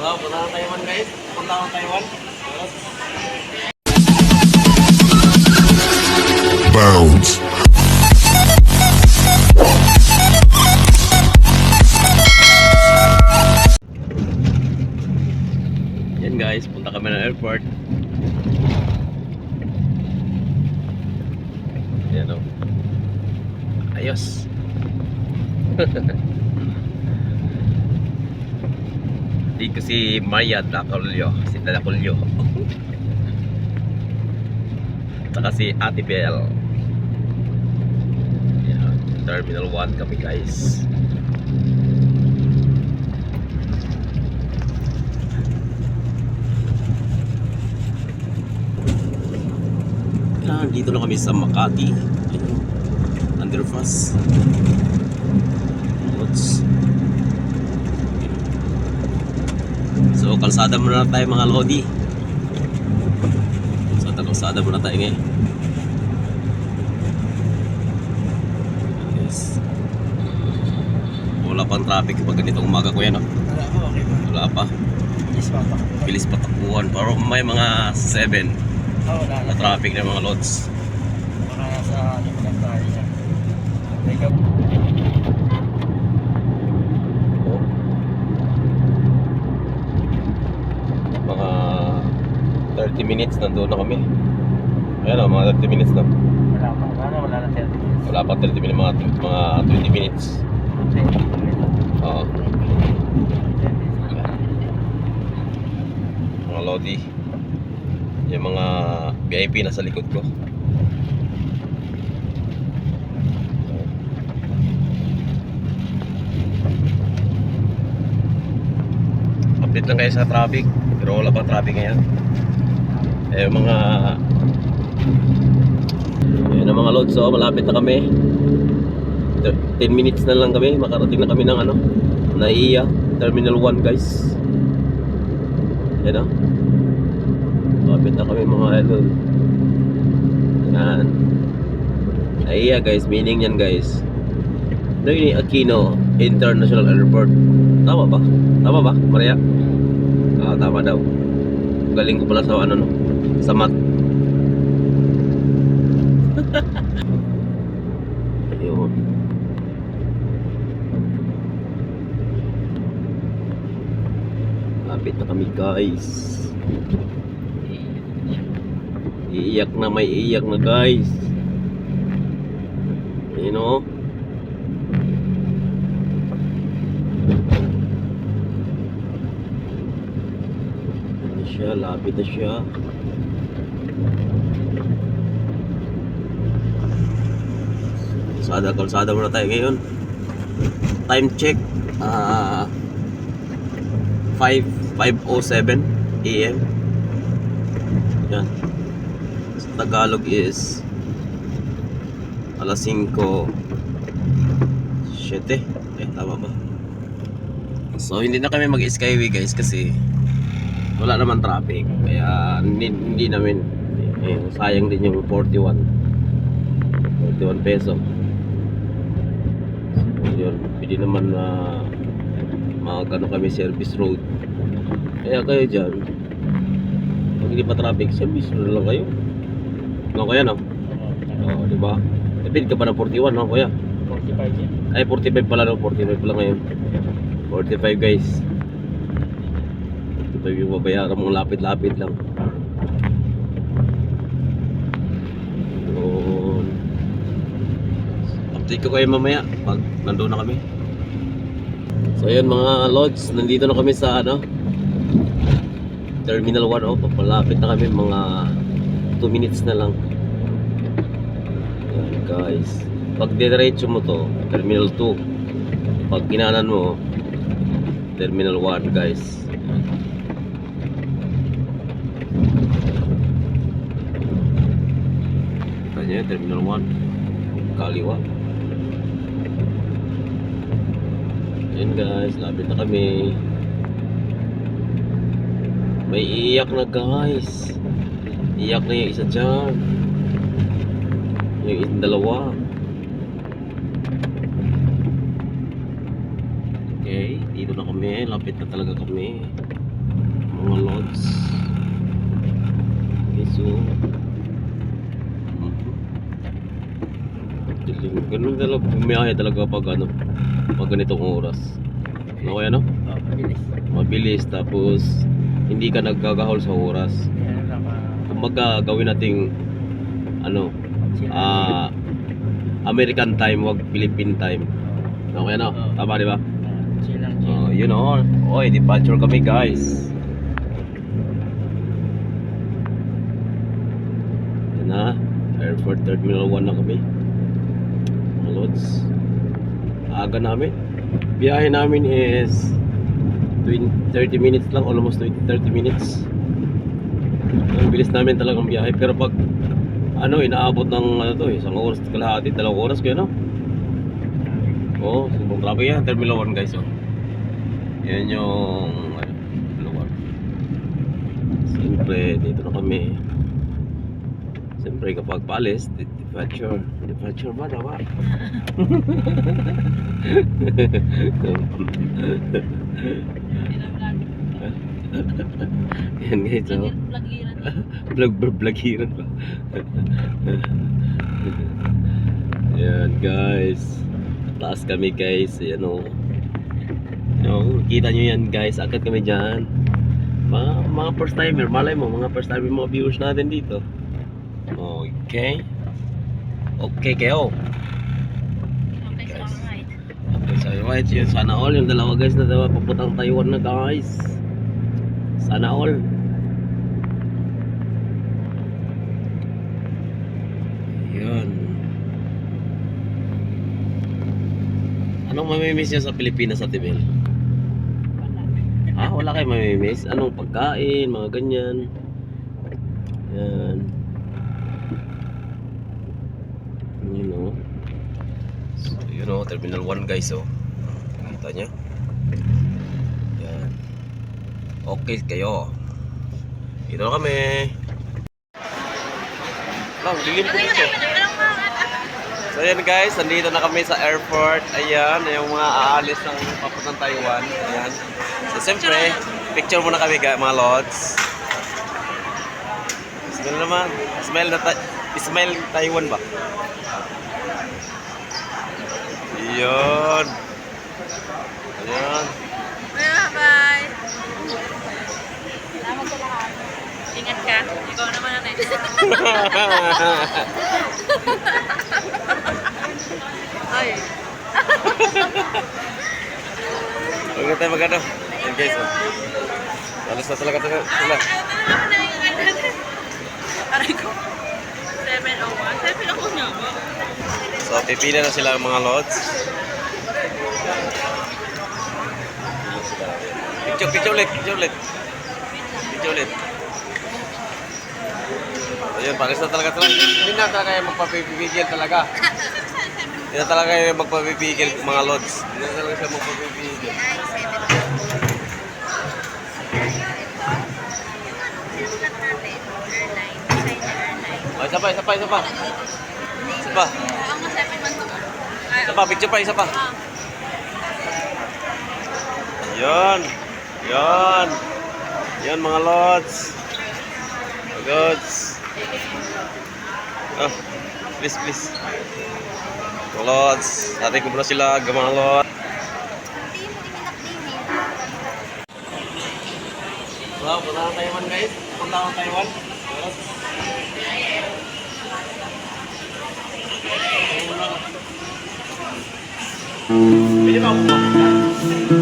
Wow, punta ng Taiwan guys. Punta ng Taiwan. Bounce. Yan guys, punta kami ng airport. Yan o. Ayos. Dito si Maya Dacolio, si Dacolio. Saka si Ate Bel. Yan, Terminal 1 kami guys. Dito na kami sa Makati. Ayun, underpass. So kalsada muna tayo mga lodi. So kalsada muna tayo ngayon. Yes. Wala pang traffic pag ganitong umaga ko yan, no? Wala pa. Bilis patakbuhan. Pero may mga 7 na traffic ng mga lods. Mga nasa limutan tayo niya. Mga 30 minutes nandoon na kami. Ayan o, mga 30 minutes na. Wala na 30 minutes. Wala pa 30 minutes, mga 20 minutes. Oo. Mga lodi. Yung mga VIP nasa likod ko. Update lang kayo sa traffic. Pero wala pang traffic ngayon. Eh mga ayun ang mga lods, so malapit na kami. 10 minutes na lang kami, makarating na kami ng ano, Naiya Terminal 1 guys. Yan o, malapit na kami mga idol. Yan Naiya guys, meaning yan guys, Noy Aquino International Airport. Tama ba? Tama ba, Maria? Tama daw. Galing ko pala sa ano no, sa math. Ayun. Lapit na kami guys. Iiyak na, may iiyak na guys. Ayun o. Ano siya, lapit na siya. Kalsada muna tayo ngayon. Time check 5:07 AM. Yan. Sa Tagalog is alas 5:07. Tama ba? So hindi na kami mag-skyway guys kasi wala naman traffic. Kaya hindi namin sayang din yung 41 peso. Yun, pwede naman na magano kami service road. Kaya kayo dyan, pag hindi pa traffic, service road lang kayo. No, kaya no? Oo, diba? Pwede ka pa ng 41, no, kuya? 45 din. Ay, 45 pala, no? 45 pala ngayon. 45 guys. 45 yung babayaran mong lapit-lapit lang. Update ko kayo mamaya pag nandoon na kami. So ayun mga lods, nandito na kami sa ano, Terminal 1. Oh, papalapit na kami, mga 2 minutes na lang. Ayan guys, pag diretso mo to Terminal 2, pag kinanan mo Terminal 1 guys. Kanya Terminal 1 kaliwa. Ayan guys, lapit na kami. May iiyak na guys. Iyak na yung isa dyan. Yung dalawa. Okay, dito na kami. Lapit na talaga kami. mga lods. Okay, so ganun talaga, bumiyahe talaga pag ano, pag ganitong oras. Ano kaya no? Oh, mabilis. Mabilis, tapos hindi ka naggagahol sa oras. Yan lang. Kumbaga gawin nating ano, American time, wag Philippine time. Okay no? Tama di ba? Chill lang, Oh, chill. you know. Oy, departure kami, guys. Yan na. Airport Terminal 1 na kami. Mga lods. Aga namin. Biyahe namin is 30 minutes lang, almost 30 minutes. Ang bilis namin talagang biyahe, pero pag ano, inaabot ng ano to, isang oras, kalahati, 2 oras kaya no? Oo, sobrang grabe yan, Terminal 1 guys, oh. Yan yung ano, lugar. Siyempre, dito na kami. Siyempre, kapag paalis, departure ba daw? Yan guys, oh. Vlog-vlogiran pa. Yan guys. Taas kami guys. Ayan o. Kita nyo yan guys. Akit kami dyan. Mga first timer. Malay mo, mga first timer mga viewers natin dito. Okay. Okay kayo. Okay, so right, yun, sana all yung dalawa guys na daw papuntang Taiwan na guys. Sana all. Yan. Anong mamimiss nyo sa Pilipinas sa Tibel? Ha? Wala kayo mamimiss? Anong pagkain, mga ganyan? Yan. You know. So, you know, Terminal 1 guys, oh. Kita nyo? Yan. Okay kayo. Dito na kami. Lang, dilim po dito. So yan guys, nandito na kami sa airport. Ayan, yung mga aalis ng papuntang Taiwan. Ayan. So siyempre, picture muna kami mga lods. Smell naman. Smell Taiwan ba? Ayan. Ayan. Bye-bye! Salamat sa lahat. Ingat ka. Ikaw naman ang next. Ay. Huwag na tayo magano. Ayan guys. Alas na talaga sila. Aray ko. 7:01. 7:01 nga ba? So pipila na sila mga lods. Picture ulit. Ayun, pares na talaga sila. Hindi na talaga yung magpapipigil talaga. Hindi na talaga yung magpapipigil mga lods. Hindi na talaga siya magpapipigil. Oh, isa pa. Isa pa, picture pa, isa pa. Yan mga lods. Oh, please. Mga lods, atin ko muna sila, mga lods. Wow, punta ng Taiwan guys. Punta ng Taiwan. Pwede ba ako?